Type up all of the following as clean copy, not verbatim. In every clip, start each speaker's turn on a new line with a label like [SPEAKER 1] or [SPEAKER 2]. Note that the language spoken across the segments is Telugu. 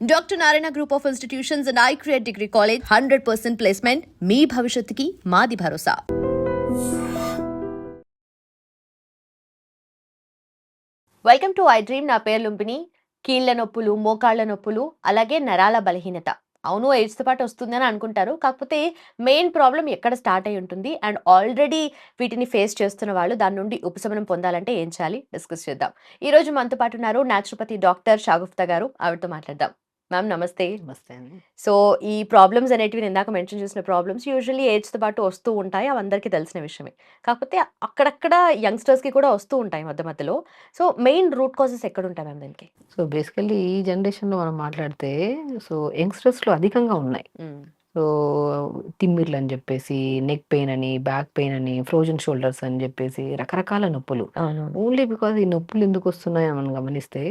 [SPEAKER 1] Doctor Narayana group of institutions and iCreate degree college 100% placement మీ భవిష్యత్తుకి మాది భరోసా. Welcome to I dream. నా పేరు లుంబిని. కీళ్ల నొప్పులు, మోకాళ్ల నొప్పులు, అలాగే నరాల బలహీనత. అవును, ఏజ్తో పాటు వస్తుందని అనుకుంటారు. కాకపోతే మెయిన్ ప్రాబ్లం ఎక్కడ స్టార్ట్ అయి ఉంటుంది అండ్ ఆల్రెడీ వీటిని ఫేస్ చేస్తున్న వాళ్ళు దాని నుండి ఉపశమనం పొందాలంటే ఏం చేయాలి డిస్కస్ చేద్దాం. ఈ రోజు మనతో పాటు ఉన్నారు న్యాచురోపతి డాక్టర్ షాగుఫ్తా గారు. ఆవిడతో మాట్లాడదాం. మ్యామ్ నమస్తే.
[SPEAKER 2] నమస్తే అండి.
[SPEAKER 1] సో ఈ ప్రాబ్లమ్స్ అనేటివి నేను ఇందాక మెన్షన్ చేసిన ప్రాబ్లమ్స్ యూజువల్లీ ఏజ్తో పాటు వస్తూ ఉంటాయి. అవి అందరికీ తెలిసిన విషయమే. కాకపోతే అక్కడక్కడ యంగ్స్టర్స్‌కి కూడా వస్తూ ఉంటాయి మధ్య మధ్యలో. సో మెయిన్ రూట్ కాజెస్ ఎక్కడుంటాయి మ్యామ్ దీనికి?
[SPEAKER 2] సో, బేసికల్లీ ఈ జనరేషన్‌లో మనం మాట్లాడితే యంగ్‌స్టర్స్‌లో అధికంగా ఉన్నాయి.
[SPEAKER 1] హ్మ్.
[SPEAKER 2] సో, తిమ్మిర్లని జెప్పేసి, నెక్ పెయిన్ అని, బ్యాక్ పెయిన్ అని, ఫ్రోజన్ షోల్డర్స్ అని జెప్పేసి రకరకాల నొప్పులు.
[SPEAKER 1] అవునవును.
[SPEAKER 2] ఓన్లీ బికాజ్ ఈ నొప్పులు ఎందుకొస్తున్నాయని మనం గమనిస్తే,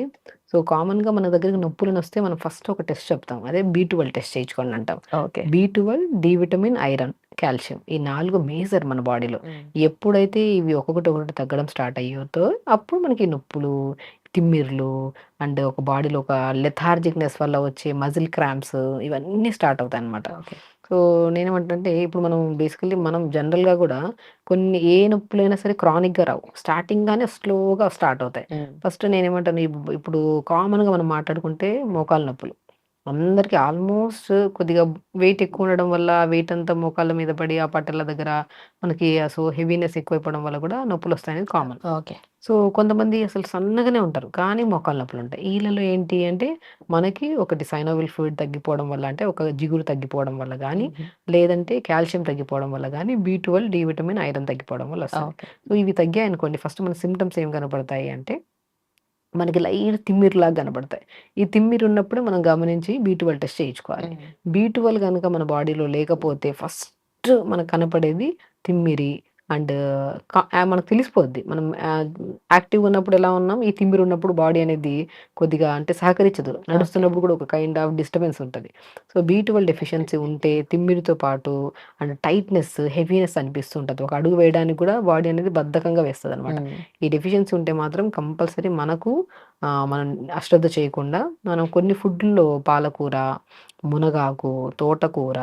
[SPEAKER 2] సో, కామన్‌గా మన దగ్గరికి నొప్పులనొస్తే మనం ఫస్ట్ ఒక టెస్ట్ చెప్తాం. అదే బి12 టెస్ట్ చేయించుకోండి అంటాం.
[SPEAKER 1] ఓకే.
[SPEAKER 2] బి12, డి విటమిన్, ఐరన్, కాల్షియం ఈ 4 మేజర్ మన బాడీలో.
[SPEAKER 1] హ్మ్.
[SPEAKER 2] ఎప్పుడైతే ఇవి ఒక్కొక్కటి ఒక్కొక్కటి తగ్గడం స్టార్ట్ అయ్యేతో అప్పుడు మనకి నొప్పులు, తిమ్మిర్లు అండ్ ఒక బాడీలో ఒక లెథార్జిక్‌నెస్ వల్ల వచ్చే మజిల్ క్రాంప్స్ ఇవన్నీ స్టార్ట్ అవుతాయన్నమాట.
[SPEAKER 1] ఓకే.
[SPEAKER 2] సో, నేనేమంటానంటే ఇప్పుడు మనం జనరల్‌గా గూడా కొన్ని ఏ నొప్పులైనా సరే క్రానిక్‌గా రావు. స్టార్టింగ్‌గానే స్లోగా స్టార్ట్ అవుతాయి.
[SPEAKER 1] హ్మ్.
[SPEAKER 2] ఫస్ట్ నేనేమంటాను ఇప్పుడు కామన్‌గా మనం మాట్లాడుకుంటే మోకాళ్ళ నొప్పులు. అందరికి ఆల్మోస్ట్ కొద్దిగా వెయిట్ ఎక్కువ ఉండడం వల్ల వెయిట్ అంతా మోకాళ్ళ మీద పడి ఆ పట్టల దగ్గర మనకి హెవీనెస్ ఎక్కువైపోవడం వల్ల కూడా నొప్పులొస్తాయనేది కామన్.
[SPEAKER 1] ఓకే.
[SPEAKER 2] సో, కొంతమంది అసలు సన్నగానే ఉంటారు. కానీ మోకాళ్ళ నొప్పులుంటాయి. ఈళ్ళలో ఏంటి అంటే మనకి ఒకటి సైనోవిల్ ఫ్లూయిడ్ తగ్గిపోవడం వల్ల అంటే ఒక జిగురు తగ్గిపోవడం వల్ల గానీ,
[SPEAKER 1] హుహు.
[SPEAKER 2] లేదంటే కాల్షియం తగ్గిపోవడం వల్ల గానీ, బి12, డి విటమిన్, ఐరన్ తగ్గిపోవడం వల్ల వస్తది.
[SPEAKER 1] ఓకే.
[SPEAKER 2] సో, ఇవి తగ్గాయనుకోండి ఫస్ట్ మన సింప్టమ్స్ ఏం కనపడతాయి అంటే మనకి లైట్ తిమ్మిరిలాగా కనపడతాయి. ఈ తిమ్మిరున్నప్పుడు మనం గమనించి బి12 టెస్ట్ చేయించుకోవాలి.
[SPEAKER 1] హ్మ్.
[SPEAKER 2] బి12 గనక మన బాడీలో లేకపోతే ఫస్ట్ మనకు కనపడేది తిమ్మిరి అండ్ మనకు తెలిసిపోద్ది. మనం యాక్టివ్‌గా ఉన్నప్పుడు ఎలా ఉన్నాం, ఈ తిమ్మిరున్నప్పుడు బాడీ అనేది కొద్దిగా అంటే సహకరించదు.
[SPEAKER 1] ఓకే.
[SPEAKER 2] నడుస్తున్నప్పుడు కూడా ఒక కైండ్ ఆఫ్ డిస్టర్బెన్స్ ఉంటది. సో, బి12 డెఫిషియన్సీ ఉంటే తిమ్మిరితో పాటు అండ్ టైట్‌నెస్, హెవీనెస్ అనిపిస్తూ ఉంటది. ఒక అడుగు వేయడానికి కూడా బాడీ అనేది బద్ధకంగా వేస్తదనమాట.
[SPEAKER 1] హ్మ్.
[SPEAKER 2] ఈ డెఫిషియన్సీ ఉంటే మాత్రం కంపల్సరీ మనం అశ్రద్ధ చేయకుండా మనం కొన్ని ఫుడ్‌ల్లో పాలకూర, మునగాకు, తోటకూర,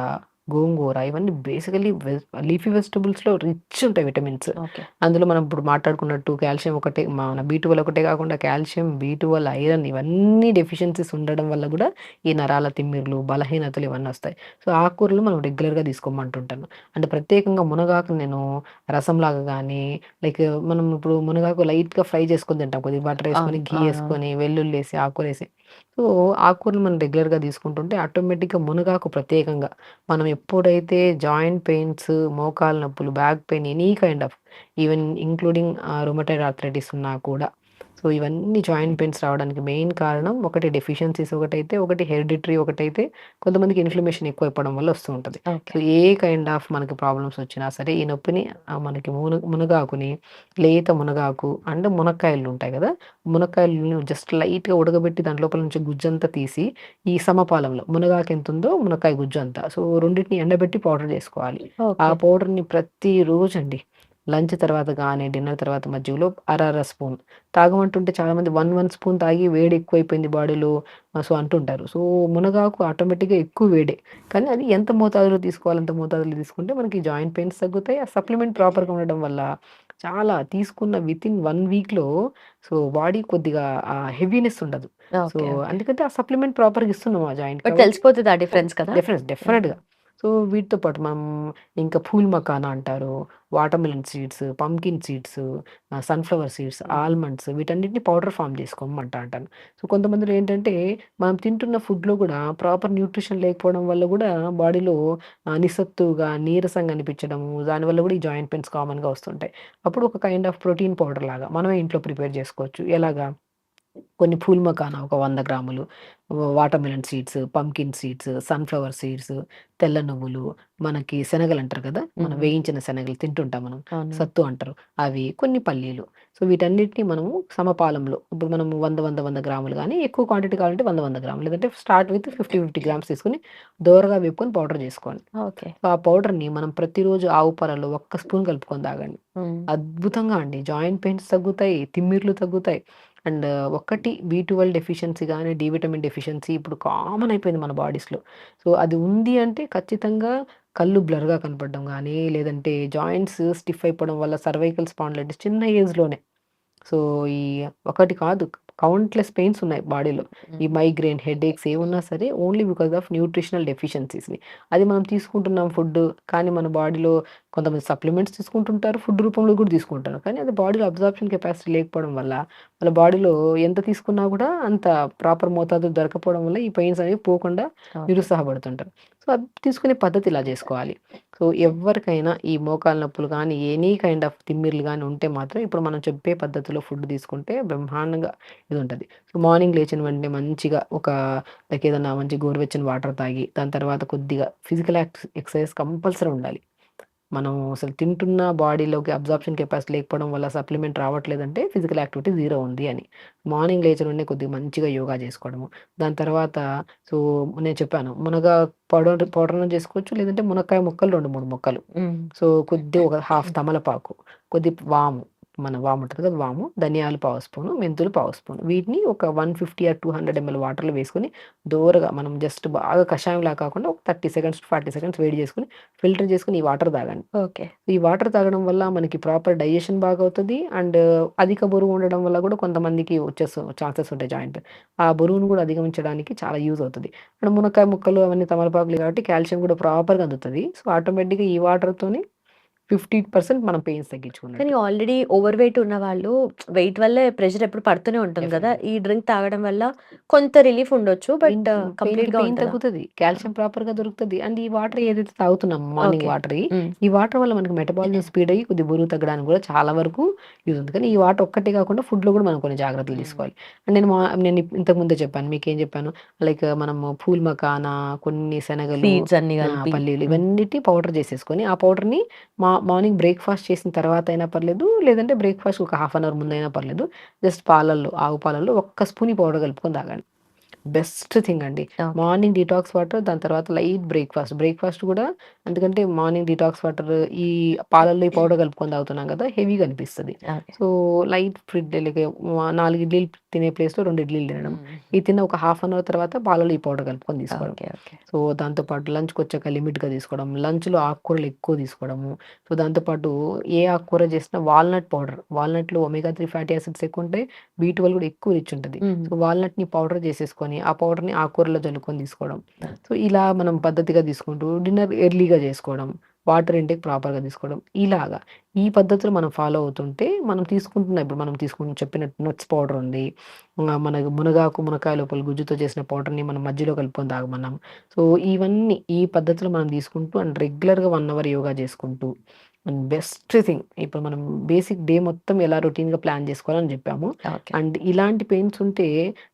[SPEAKER 2] గోంగూర ఇవన్నీ బేసికల్లీ లీఫీ వెజిటబుల్స్‌లో రిచ్ ఉంటాయి విటమిన్స్.
[SPEAKER 1] ఓకే.
[SPEAKER 2] అందులో మనం ఇప్పుడు మాట్లాడుకున్నట్టు కాల్షియం ఒకటే మన బి12 ఒకటే కాకుండా కాల్షియం, బి12, ఐరన్ ఇవన్నీ డెఫిషియన్సీస్ ఉండడం వల్ల గూడా ఈ నరాల తిమ్మిర్లు, బలహీనతలు ఇవన్నీ వస్తాయి. సో, ఆకుకూరలు మనం రెగ్యులర్‌గా తీసుకోమంటుంటాను. అంటే ప్రత్యేకంగా మునగాకుని నేను రసంలాగా గానీ లైక్ మనం ఇప్పుడు మునగాకు లైట్‌గా ఫ్రై చేసుకొని తింటాం. కొద్దిగా బటర్
[SPEAKER 1] అవును.
[SPEAKER 2] ఏసుకొని, ఘీ
[SPEAKER 1] అవునవును.
[SPEAKER 2] ఏసుకొని, వెల్లుల్లేసి, ఆకుకూరేసి. సో, ఆకుకూరలు మనం రెగ్యులర్‌గా తీసుకుంటుంటే ఆటోమేటిక్‌గా మునగాకు ప్రత్యేకంగా మనం ఎప్పుడైతే జాయింట్ పెయిన్స్, మోకాళ్ళ నొప్పులు, back pain any kind of even including rheumatoid arthritis ఉన్నా కూడా సో, ఇవన్నీ జాయింట్ పెయిన్స్ రావడానికి మెయిన్ కారణం ఒకటి డెఫిషియన్సీస్ ఒకటైతే, ఒకటి హెరిడిటరీ ఒకటైతే కొంతమందికి ఇన్‌ఫ్లమేషన్ ఎక్కువైపోవడం వల్ల వస్తూ ఉంటది.
[SPEAKER 1] Okay.
[SPEAKER 2] So, A kind of మనకి ప్రాబ్లమ్స్ వచ్చినా సరే ఈ నొప్పిని మనకి మునగాకుని లేత మునగాకు అండ్ మునక్కాయలుంటాయి గదా! మునక్కాయలను జస్ట్ లైట్‌గా ఉడకబెట్టి దాంట్ లోపల నుంచి గుజ్జంతా తీసి, ఈ సమపాలంలో మునగాకు ఎంతుందో మునక్కాయ గుజ్జంతా. సో, రెండిటిని ఎండబెట్టి పౌడర్ జేసుకోవాలి. ఆ
[SPEAKER 1] ఓకే.
[SPEAKER 2] పౌడర్‌ని ప్రతిరోజండి లంచ్ తర్వాత గానీ, డిన్నర్ తర్వాత మధ్యలో అర స్పూన్ తాగమంటుంటే చాలామంది 1 స్పూన్ తాగి వేడి ఎక్కువైపోయింది బాడీలో సో, అంటుంటారు. సో, మునగాకు ఆటోమేటిక్‌గా ఎక్కువ వేడే. కానీ అది ఎంత మోతాదులో తీసుకోవాలి అంత మోతాదులో తీసుకుంటే మనకి జాయింట్ పెయిన్స్ తగ్గుతాయి. ఆ సప్లిమెంట్ ప్రాపర్‌గా ఉండడం వల్ల చాలా తీసుకున్న వితిన్ 1 వీక్‌లో సో, బాడీ కొద్దిగా హెవీనెస్ ఉండదు. So,
[SPEAKER 1] okay. ఓకే.
[SPEAKER 2] ఎందుకంటే ఆ సప్లిమెంట్ ప్రాపర్‌గా ఇస్తున్నాం ఆ జాయింట్‌కి
[SPEAKER 1] బట్
[SPEAKER 2] కాబట్టి
[SPEAKER 1] తెలిసిపోతదా డిఫరెన్స్ కదా? హ్మ్.
[SPEAKER 2] డెఫినెట్‌గా. సో, వీటితో పాటు మనం ఇంకా పూల్ మకానా అంటారు. Watermelon seeds, pumpkin seeds, sunflower seeds,
[SPEAKER 1] హ్మ్.
[SPEAKER 2] ఆల్మండ్స్ వీటన్నిటిని పౌడర్ ఫార్మ్ చేసుకోమంటా అంటాను. సో, కొంతమందిలో ఏంటంటే మనం తింటున్న ఫుడ్‌లో గూడా ప్రాపర్ న్యూట్రిషన్ లేకపోవడం వల్ల గూడా బాడీలో నిస్సత్తువగా, నీరసంగా అనిపించడము, దానివల్ల గూడా ఈ జాయింట్ పెయిన్స్ కామన్‌గా వస్తుంటాయి. అప్పుడు ఒక కైండ్ ఆఫ్ ప్రోటీన్ పౌడర్ లాగా మనమే ఇంట్లో ప్రిపేర్ చేసుకోవచ్చు. ఎలాగా? కొన్ని పూల్ మకానా ఒక 100 గ్రాములు, watermelon seeds, pumpkin seeds, sunflower seeds, తెల్ల నువ్వులు, మనకి శనగలంటారు కదా! మనం
[SPEAKER 1] హ్మ్.
[SPEAKER 2] వేయించిన శనగలు తింటుంటాం మనం.
[SPEAKER 1] అవునవును.
[SPEAKER 2] సత్తు అంటారు. అవి, కొన్ని పల్లీలు. సో, వీటన్నిటిని మనము సమపాలంలో ఇప్పుడు మనము 100 గ్రాములు గానీ, ఎక్కువ క్వాంటిటీ కావాలంటే 100 గ్రాములు. లేదంటే స్టార్ట్ విత్ 50 గ్రామ్స్ తీసుకొని దోరగా వేపుకొని పౌడర్ చేసుకోండి.
[SPEAKER 1] ఓకే.
[SPEAKER 2] సో, ఆ పౌడర్‌ని మనం ప్రతిరోజు ఆవు పాలల్లో ఒక్క స్పూన్ కలుపుకొని తాగండి.
[SPEAKER 1] హ్మ్.
[SPEAKER 2] అద్భుతంగా అండి. జాయింట్ పెయిన్స్ తగ్గుతాయి. తిమ్మిర్లు తగ్గుతాయి. అండ్ ఒక్కటి బి12 డెఫిషియన్సీ గానీ, డి విటమిన్ డెఫిషియన్సీ ఇప్పుడు కామన్ అయిపోయింది మన బాడీస్‌లో. సో, అది ఉంది అంటే ఖచ్చితంగా కళ్ళు బ్లర్‌గా కనపడడం గానీ, లేదంటే జాయింట్స్ స్టిఫ్ అయిపోవడం వల్ల సర్వైకల్ స్పాండిలైటిస్ చిన్న ఏజ్‌లోనే. సో, ఈ ఒకటి కాదు కౌంట్‌లెస్ పెయిన్స్ ఉన్నాయి బాడీలో. ఈ
[SPEAKER 1] హ్మ్.
[SPEAKER 2] మైగ్రేన్, హెడేక్స్ ఏవున్నా సరే ఓన్లీ బికాస్ ఆఫ్ న్యూట్రిషనల్ డెఫిషియన్సీస్‌ని. అది మనం తీసుకుంటున్నాం ఫుడ్డు, కానీ మన బాడీలో కొంతమంది సప్లిమెంట్స్ తీసుకుంటుంటారు, ఫుడ్ రూపంలో కూడా తీసుకుంటారు. కానీ అది బాడీలో అబ్జార్ప్షన్ కెపాసిటీ లేకపోవడం వల్ల, వాళ్ళ బాడీలో ఎంత తీసుకున్నా కూడా అంత ప్రాపర్ మోతాదులో దొరకపోవడం వల్ల ఈ పెయిన్స్ అనేవి పోకుండా
[SPEAKER 1] ఓకే.
[SPEAKER 2] నిరుత్సాహపడుతుంటారు. సో, అది తీసుకునే పద్ధతి ఇలా జేసుకోవాలి. సో, ఎవ్వరికైనా ఈ మోకాళ్ళ నొప్పులు గానీ, ఎనీ కైండ్ ఆఫ్ తిమ్మిర్లు గానీ ఉంటే మాత్రం ఇప్పుడు మనం చెప్పే పద్ధతిలో ఫుడ్ తీసుకుంటే బ్రహ్మాండంగా ఇదుంటది. సో, మార్నింగ్ లేచిన వెంటనే మంచిగా ఒక లైక్ ఏదన్నా మంచి గోరువెచ్చని వాటర్ తాగి, దాని తర్వాత కొద్దిగా ఫిజికల్ ఎక్సర్‌సైజ్ కంపల్సరీ ఉండాలి. మనం అసలు తింటున్న బాడీలోకి అబ్జార్ప్షన్ కెపాసిటీ లేకపోవడం వల్ల సప్లిమెంట్ రావట్లేదంటే ఫిజికల్ యాక్టివిటీ జీరో ఉంది అని. మార్నింగ్ లేచిన వెంటనే కొద్దిగా మంచిగా యోగా చేసుకోవడము. దాని తర్వాత సో, నేను చెప్పాను పౌడర్‌ను చేసుకోవచ్చు. లేదంటే మునక్కాయ ముక్కలు 2, 3 ముక్కలు.
[SPEAKER 1] హ్మ్.
[SPEAKER 2] సో, కొద్దిగా ఒక హాఫ్ తమలపాకు, కొద్ది వాము, మన వాము ఉంటది కదా! వాము, ధనియాలు పావు స్పూను, మెంతులు పావు స్పూను. వీటిని ఒక 150 ఆర్ 200 ఎంఎల్ వాటర్‌లో వేసుకొని దోరగా మనం జస్ట్ బాగా కషాయంలా కాకుండా ఒక 30 సెకండ్స్ టు 40 సెకండ్స్ వేడి చేసుకొని ఫిల్టర్ చేసుకొని ఈ వాటర్ తాగండి.
[SPEAKER 1] ఓకే.
[SPEAKER 2] ఈ వాటర్ తాగడం వల్ల మనకి ప్రాపర్ డైజెషన్ బాగవుతది. అండ్ అధిక బరువు ఉండడం వల్ల కూడా కొంతమందికి ఛాన్సెస్ ఉంటాయి జాయింట్ పెయిన్. ఆ బరువును కూడా అధిగమించడానికి చాలా యూజ్ అవుతది. అండ్ మునక్కాయ ముక్కలు అవన్నీ తమలపాకులు కాబట్టి కాల్షియం కూడా ప్రాపర్‌గా అందుతది. సో, ఆటోమేటిక్‌గా ఈ వాటర్‌తోని 50% మనం పెయిన్స్
[SPEAKER 1] కానీ
[SPEAKER 2] తగ్గించుకున్నట్టు.
[SPEAKER 1] ఆల్రెడీ ఓవర్ వెయిట్ ఉన్నవాళ్ళు వెయిట్ వల్లే ప్రెషర్ ఎప్పుడు పడుతూనే ఉంటుంది గదా!
[SPEAKER 2] డెఫినెట్‌లీ.
[SPEAKER 1] ఈ డ్రింక్ తాగడం వల్ల కొంత రిలీఫ్ ఉండొచ్చు.
[SPEAKER 2] పెయిన్
[SPEAKER 1] బట్
[SPEAKER 2] పెయిన్‌కి
[SPEAKER 1] కంప్లీట్‌గా
[SPEAKER 2] పెయిన్
[SPEAKER 1] ఉంటదా?
[SPEAKER 2] తగ్గుతది.
[SPEAKER 1] ఆ!
[SPEAKER 2] కాల్షియం ప్రాపర్‌గా దొరుకుతది. అండ్ ఈ వాటర్ ఏదైతే తాగుతున్నామో మార్నింగ్
[SPEAKER 1] ఓకే.
[SPEAKER 2] వాటర్‌యి,
[SPEAKER 1] హ్మ్.
[SPEAKER 2] ఈ వాటర్ వల్ల మనకి మెటబాలిజం స్పీడ్ అయ్యి కొద్దిగా బరువు తగ్గడానికి కూడా చాలా వరకు యూజ్ ఉంది. కానీ ఈ వాటర్ ఒక్కటే కాకుండా ఫుడ్‌లో కూడా మనం కొన్ని జాగ్రత్తలు
[SPEAKER 1] హ్మ్.
[SPEAKER 2] తీసుకోవాలి. అండ్ నేను ఇంతకు ముందే చెప్పాను. మీకేం చెప్పాను? లైక్ మనము పూల్ మకానా, కొన్ని శనగలు,
[SPEAKER 1] సీడ్స్ అన్నీ కలిపి.
[SPEAKER 2] పల్లీలు
[SPEAKER 1] హ్మ్.
[SPEAKER 2] ఇవన్నిటి పౌడర్ చేసేసుకొని, ఆ పౌడర్‌ని మార్నింగ్ బ్రేక్‌ఫాస్ట్ చేసిన తర్వాత అయినా పర్లేదు. లేదంటే బ్రేక్‌ఫాస్ట్ ఒక హాఫ్ అన్ అవర్ ముందైనా పర్లేదు. జస్ట్ పాలల్లో, ఆవు పాలల్లో ఒక్క స్పూన్ ఈ పౌడర్ కలుపుకొని తాగండి. బెస్ట్ థింగ్ అండి.
[SPEAKER 1] ఓకే.
[SPEAKER 2] మార్నింగ్ డిటాక్స్ వాటర్, దాని తర్వాత లైట్ బ్రేక్‌ఫాస్ట్. బ్రేక్‌ఫాస్ట్ గూడా ఎందుకంటే మార్నింగ్ డిటాక్స్ వాటర్ ఈ పాలల్లో ఈ పౌడర్ కలుపుకొని తాగుతున్నాం గదా! హెవీగా అనిపిస్తది.
[SPEAKER 1] Okay.
[SPEAKER 2] So, light food like 4 ఇడ్లీలు తినే ప్లేస్‌లో 2 ఇడ్లీలు తినడం.
[SPEAKER 1] హ్మ్.
[SPEAKER 2] ఇది తిన్న ఒక హాఫ్ అన్ అవర్ తర్వాత పాలలో ఈ పౌడర్ కలుపుకొని తీసుకోవడం.
[SPEAKER 1] ఓకే. ఓకే.
[SPEAKER 2] సో, దాంతో పాటు లంచ్‌కొచ్చాక లిమిట్‌గా తీసుకోవడం. లంచ్‌లో ఆకుకూరలు ఎక్కువ తీసుకోవడము. సో, దాంతో పాటు ఏ ఆకుకూర చేసినా వాల్‌నట్ పౌడర్. వాల్‌నట్‌లో ఒమేగా 3 ఫ్యాటీ యాసిడ్స్ ఎక్కువుంటాయి. బి12 కూడా ఎక్కువ రిచ్ ఉంటది.
[SPEAKER 1] హ్మ్.
[SPEAKER 2] సో, వాల్‌నట్‌ని పౌడర్ చేసేసుకొని, ఆ పౌడర్‌ని ఆకుకూరలో జల్లుకొని తీసుకోవడం.
[SPEAKER 1] ఓకే.
[SPEAKER 2] సో, ఇలా మనం పద్ధతిగా తీసుకుంటూ డిన్నర్ ఎర్లీగా చేసుకోవడం. వాటర్ ఇంటేక్ ప్రాపర్‌గా తీసుకోవడం. ఇలాగా ఈ పద్ధతులు మనం ఫాలో అవుతుంటే ఇప్పుడు మనం తీసుకున్న చెప్పినట్టు నట్స్ పౌడర్ ఉంది. మనకు మునగాకు, మునక్కాయ లోపల గుజ్జుతో చేసిన పౌడర్‌ని మనం మజ్జిగలో కలుపుకొని తాగమన్నాం. సో, ఇవన్నీ ఈ పద్ధతులు మనం తీసుకుంటూ అండ్ రెగ్యులర్‌గా 1 అవర్ యోగా చేసుకుంటూ అండ్ బెస్ట్ థింగ్ ఇప్పుడు మనం బేసిక్ డే మొత్తం ఎలా రొటీన్‌గా ప్లాన్ చేసుకోవాలని చెప్పాము.
[SPEAKER 1] ఓకే.
[SPEAKER 2] అండ్ ఇలాంటి పెయిన్స్ ఉంటే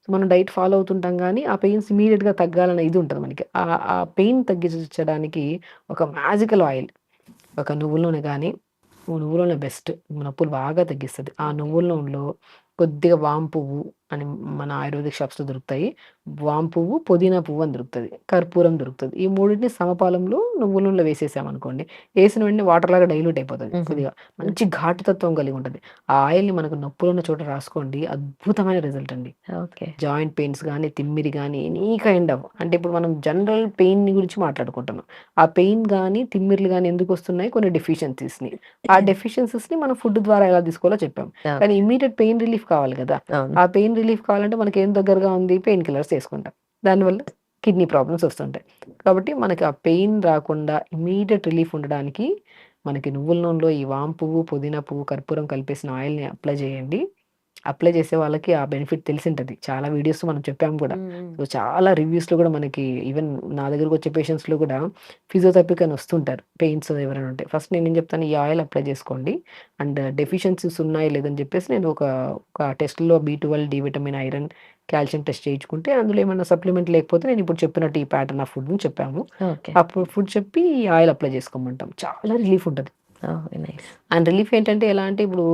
[SPEAKER 2] మనం డైట్ ఫాలో అవుతుంటాం గానీ, ఆ పెయిన్స్ ఇమ్మీడియేట్‌గా తగ్గాలన్న ఇది ఉంటది మనకి. ఆ పెయిన్ తగ్గించడానికి ఒక మ్యాజికల్ ఆయిల్, ఒక నువ్వుల నూనె గానీ, నువ్వుల నూనె బెస్ట్. నొప్పులు బాగా తగ్గిస్తది. ఆ
[SPEAKER 1] ఓకే.
[SPEAKER 2] నువ్వుల నూనెలో కొద్దిగా వాము పువ్వు అని మన ఆయుర్వేదిక్ షాప్స్‌లో దొరుకుతాయి. వాము పువ్వు, పుదీనా పువ్వు అని దొరుకుతది. కర్పూరం దొరుకుతది. ఈ మూడిటిని సమపాలంలో నువ్వుల నూనెలో వేసేసామనుకోండి, ఏసిన వెంటనే వాటర్‌లాగా డైల్యూట్ అయిపోతది.
[SPEAKER 1] హుహు.
[SPEAKER 2] కొద్దిగా
[SPEAKER 1] హ్మ్.
[SPEAKER 2] మంచి ఘాటుతత్వం కలిగి ఉంటది. ఆ ఆయిల్‌ని మనకు నొప్పులున్న చోట రాసుకోండి. అద్భుతమైన రిజల్ట్ అండి.
[SPEAKER 1] ఓకే.
[SPEAKER 2] జాయింట్ పెయిన్స్ గానీ, తిమ్మిరి గానీ, ఎనీ కైండ్ ఆఫ్ అంటే ఇప్పుడు మనం జనరల్ పెయిన్‌ని గురించి మాట్లాడుకుంటున్నాం. ఆ పెయిన్ గానీ, తిమ్మిర్లు గానీ ఎందుకొస్తున్నాయి? కొన్ని డెఫిషియన్సీస్‌ని. ఆ డెఫిషియన్సీస్‌ని మనం ఫుడ్ ద్వారా ఎలా తీసుకోవాలో చెప్పాం. కానీ
[SPEAKER 1] ఓకే.
[SPEAKER 2] ఇమ్మీడియేట్ పెయిన్ రిలీఫ్ కావాలి గదా!
[SPEAKER 1] అవును.
[SPEAKER 2] ఆ పెయిన్ రిలీఫ్ కావాలంటే మనకేం దగ్గరగా ఉంది? పెయిన్ కిల్లర్స్ యేసుకుంటాం. దానివల్ల కిడ్నీ ప్రాబ్లమ్స్ వస్తుంటాయి. కాబట్టి మనకి ఆ పెయిన్ రాకుండా ఇమ్మీడియేట్ రిలీఫ్ ఉండడానికి మనకి నువ్వుల నూనెలో ఈ వాము పువ్వు, పుదీనా పువ్వు, కర్పూరం కలిపేసిన ఆయిల్‌ని అప్లై చేయండి. అప్లై చేసే వాళ్ళకి ఆ బెనిఫిట్ తెలిసుంటది. చాలా వీడియోస్‌లో మనం చెప్పాము గూడా.
[SPEAKER 1] హ్మ్. హ్మ్.
[SPEAKER 2] సో, చాలా రివ్యూస్‌లో గూడా మనకి ఈవెన్ నా దగ్గరకొచ్చే పేషెంట్స్‌లో గూడా ఫిజియోథెరపీకి అని వస్తుంటారు. పెయిన్స్ ఎవరైనా ఉంటే. ఫస్ట్ నేనేం చెప్తాను ఈ ఆయిల్ అప్లై చేసుకోండి. అండ్ డెఫిషియన్సీస్ ఉన్నాయి లేదని చెప్పేసి నేను ఒక టెస్ట్‌లో బి12, D vitamin, iron, calcium test చేయించుకుంటే అందులో ఏమన్నా సప్లిమెంట్ లేకపోతే నేను ఇప్పుడు చెప్పినట్టు ఈ ప్యాటర్న్ ఆఫ్ ఫుడ్‌ని చెప్పాము.
[SPEAKER 1] ఓకే.
[SPEAKER 2] అప్పుడు ఫుడ్ చెప్పి ఈ ఆయిల్ అప్లై చేసుకోమంటాం. చాలా రిలీఫ్ ఉంటది.
[SPEAKER 1] ఓహ్! నైస్.
[SPEAKER 2] అండ్ రిలీఫ్ ఏంటంటే ఎలా అంటే ఇప్పుడు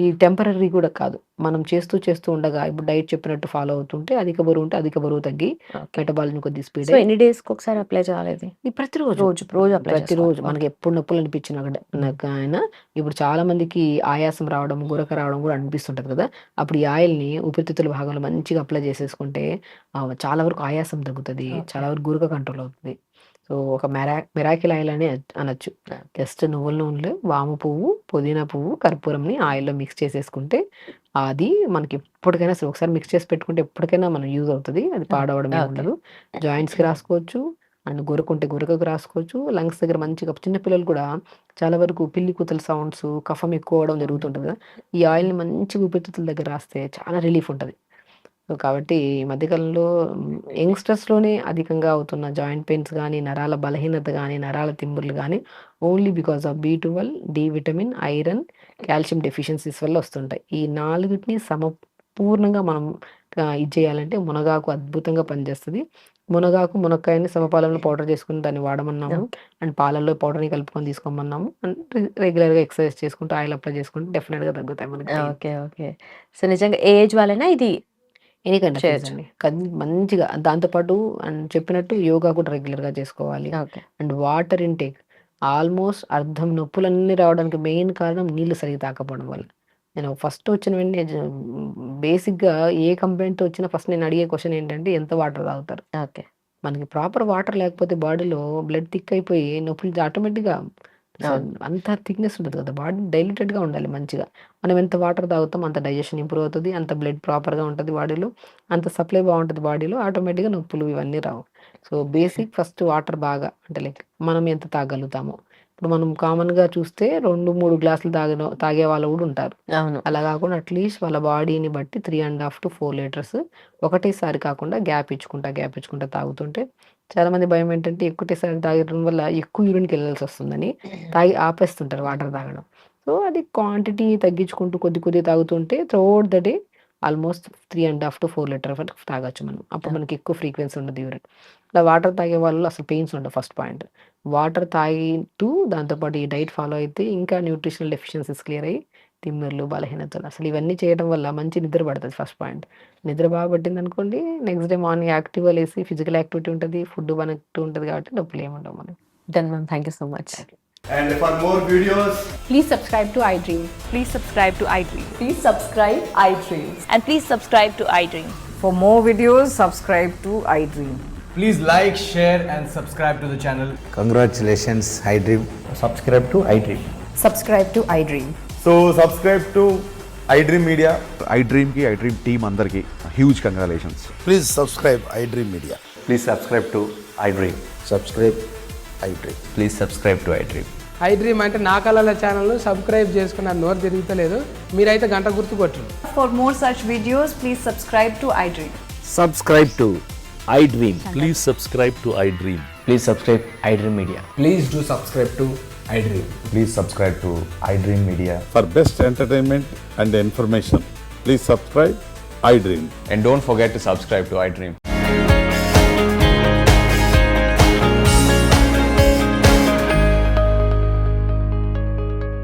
[SPEAKER 2] ఈ టెంపరరీ కూడా కాదు. మనం చేస్తూ ఉండగా ఇప్పుడు డైట్ చెప్పినట్టు ఫాలో అవుతుంటే అధిక బరువు ఉంటే అధిక బరువు తగ్గి
[SPEAKER 1] ఓకే.
[SPEAKER 2] మెటబాలిజం కొద్దిగా స్పీడ్
[SPEAKER 1] సో,
[SPEAKER 2] అయ్యి
[SPEAKER 1] ఎన్ని డేస్‌కి ఒకసారి అప్లై చేయాలి ఇది?
[SPEAKER 2] ఈ ప్రతిరోజు.
[SPEAKER 1] రోజు అప్లై చేసుకోవాలి.
[SPEAKER 2] ప్రతిరోజు మనకి
[SPEAKER 1] ఓకే.
[SPEAKER 2] ఎప్పుడు నొప్పులు అనిపించినా కూడా నాకైనా ఇప్పుడు చాలా మందికి ఆయాసం రావడం, గురక రావడం కూడా అనిపిస్తుంటది కదా! అప్పుడు ఈ ఆయిల్‌ని ఊపిరితిత్తుల భాగంలో మంచిగా అప్లై చేసేసుకుంటే చాలా వరకు ఆయాసం తగ్గుతది.
[SPEAKER 1] ఓకే.
[SPEAKER 2] చాలా వరకు గురక కంట్రోల్ అవుతది. సో, ఒక మిరాకిల్ ఆయిల్ అనే అనొచ్చు. జస్ట్ నువ్వుల నూనెలో వాము పువ్వు, పుదీనా పువ్వు, కర్పూరంని ఆయిల్‌లో మిక్స్ చేసేసుకుంటే అది మనకి ఎప్పటికైనా సరే ఒకసారి మిక్స్ చేసి పెట్టుకుంటే ఎప్పటికైనా మనకు యూజ్ అవుతది. అది పాడవడం ఏమి
[SPEAKER 1] ఓకే.
[SPEAKER 2] ఉండదు. జాయింట్స్‌కి రాసుకోవచ్చు. అండ్ గురకుంటే గురకకు రాసుకోవచ్చు. లంగ్స్ దగ్గర మంచిగా చిన్న పిల్లలు కూడా చాలా వరకు పిల్లి కూతల సౌండ్స్, కఫం ఎక్కువ అవ్వడం జరుగుతుంటది కదా! ఈ ఆయిల్‌ని మంచిగా ఊపిరితిత్తుల దగ్గర రాస్తే చాలా రిలీఫ్ ఉంటది. సో, కాబట్టి ఈ మధ్య కాలంలో యంగ్‌స్టర్స్‌లోనే అధికంగా అవుతున్న జాయింట్ పెయిన్స్ గానీ, నరాల బలహీనత గానీ, నరాల తిమ్ముర్లు గానీ ఓన్లీ బికాస్ ఆఫ్ బి12, D vitamin, iron, calcium deficiencies వల్ల వస్తుంటాయి. ఈ 4టిని సమపూర్ణంగా మనం ఇది చేయాలంటే మునగాకు అద్భుతంగా పనిచేస్తది. మునగాకు, మునక్కాయని సమపాలంలో పౌడర్ చేసుకొని దాన్ని వాడమన్నాము.
[SPEAKER 1] ఓకే.
[SPEAKER 2] అండ్ పాలల్లో పౌడర్‌ని కలుపుకొని తీసుకోమన్నాము. అండ్ రెగ్యులర్‌గా ఎక్సర్సైజ్ చేసుకుంటూ ఆయిల్ అప్లై చేసుకుంటే డెఫినిట్‌గా తగ్గుతాయి మనకి పెయిన్.
[SPEAKER 1] ఓకే. ఓకే. సో, నిజంగా ఏ ఏజ్ వాళ్ళైనా ఇది
[SPEAKER 2] ఎనీ కైండ్ ఆఫ్ ఏజ్
[SPEAKER 1] చేయొచ్చు.
[SPEAKER 2] అండి. మంచిగా దాంతో పాటు అండ్ చెప్పినట్టు యోగా కూడా రెగ్యులర్‌గా చేసుకోవాలి.
[SPEAKER 1] Okay.
[SPEAKER 2] And water intake almost అర్ధం నొప్పులన్నీ రావడానికి మెయిన్ కారణం నీళ్లు సరిగ్గా తాగకపోవడం వల్ల. నేను ఫస్ట్ వచ్చిన వెంటనే బేసిక్‌గా ఏ కంప్లెయింట్‌తో వచ్చినా ఫస్ట్ నేను అడిగే క్వెషన్ ఏంటంటే ఎంత వాటర్ తాగుతారు?
[SPEAKER 1] ఓకే.
[SPEAKER 2] మనకి ప్రాపర్ వాటర్ లేకపోతే బాడీలో బ్లడ్ థిక్ అయిపోయి నొప్పులు ఆటోమేటిక్‌గా
[SPEAKER 1] అవును.
[SPEAKER 2] అంత థిక్‌నెస్ ఉంటది కదా! బాడీ డైల్యూటెడ్‌గా ఉండాలి మంచిగా. మనం ఎంత వాటర్ తాగుతామో అంత డైజెషన్ ఇంప్రూవ్ అవుతది. అంత బ్లడ్ ప్రాపర్‌గా ఉంటది బాడీలో. అంత సప్లై బావుంటది బాడీలో. ఆటోమేటిక్‌గా నొప్పులు ఇవన్నీ రావు. సో, బేసిక్ ఫస్ట్ వాటర్ బాగా అంటే లైక్ మనం ఎంత తాగలుగుతామో. ఇప్పుడు మనం కామన్‌గా చూస్తే 2, 3 గ్లాసులు తాగేవాళ్ళు కూడా ఉంటారు.
[SPEAKER 1] అవును.
[SPEAKER 2] అలా కాకుండా అట్‌లీస్ట్ వాళ్ళ బాడీని బట్టి 3.5-4 లీటర్స్ ఒకటేసారి కాకుండా గ్యాప్ ఇచ్చుకుంటా తాగుతుంటే చాలామంది భయం ఏంటంటే ఒకటేసారి తాగడం వల్ల ఎక్కువ యూరిన్‌కెళ్ళాల్సొస్తుందని తాగి ఆపేస్తుంటారు వాటర్ తాగడం. సో, అది క్వాంటిటీ తగ్గించుకుంటూ కొద్ది తాగుతుంటే throughout the day almost 3.5-4 litre వరకు తాగొచ్చు మనం. అప్పుడు మనకి ఎక్కువ ఫ్రీక్వెన్సీ ఉండదు యూరిన్. ఇలా వాటర్ తాగే వాళ్ళలో అసలు పెయిన్స్ ఉండవు ఫస్ట్ పాయింట్. వాటర్ తాగుతూ దాంతో పాటు ఈ డైట్ ఫాలో అయితే ఇంకా న్యూట్రిషనల్ డెఫిషియన్సీస్ క్లియర్ అయ్యి తిమ్మిర్లు, బలహీనతలు అసలు ఇవన్నీ చేయడం వల్ల మంచి నిద్ర పడతది ఫస్ట్ పాయింట్. నిద్ర బాగా పట్టిందనుకోండి నెక్స్ట్ డే మార్నింగ్ యాక్టివ్‌గా లేసి ఫిజికల్ యాక్టివిటీ ఉంటది. ఫుడ్ మనకు ఉంటది కాబట్టి నొప్పులేముండవు మనకి.
[SPEAKER 1] Done ma'am. Thank you so much.
[SPEAKER 3] And for more videos,
[SPEAKER 4] Please subscribe to iDream.
[SPEAKER 5] Please subscribe to iDream.
[SPEAKER 4] Please subscribe iDreams.
[SPEAKER 5] And please subscribe to iDream.
[SPEAKER 6] For more videos, subscribe to iDream.
[SPEAKER 3] please like, share, and subscribe to the channel.
[SPEAKER 7] Congratulations, iDream.
[SPEAKER 8] subscribe to iDream.
[SPEAKER 4] Subscribe to iDream.
[SPEAKER 3] So subscribe to iDream Media.
[SPEAKER 9] iDream की iDream team अंदर की huge congratulations.
[SPEAKER 7] Please subscribe iDream Media.
[SPEAKER 8] Please subscribe to iDream.
[SPEAKER 7] Subscribe iDream.
[SPEAKER 8] Please subscribe to iDream.
[SPEAKER 10] iDream అంటే నా కళల ఛానల్ను సబ్స్క్రైబ్ చేసుకున్న నోరు తిరుగుతలేదు. మీరైతే గంట గుర్తు కొట్టండి.
[SPEAKER 6] For more such videos, please subscribe to iDream.
[SPEAKER 8] Subscribe to iDream.
[SPEAKER 11] Please subscribe to iDream.
[SPEAKER 8] Please subscribe iDream Media.
[SPEAKER 3] Please do subscribe to iDream.
[SPEAKER 7] Please subscribe to iDream Media.
[SPEAKER 9] For best entertainment and information, please subscribe iDream.
[SPEAKER 11] And don't forget to subscribe to iDream.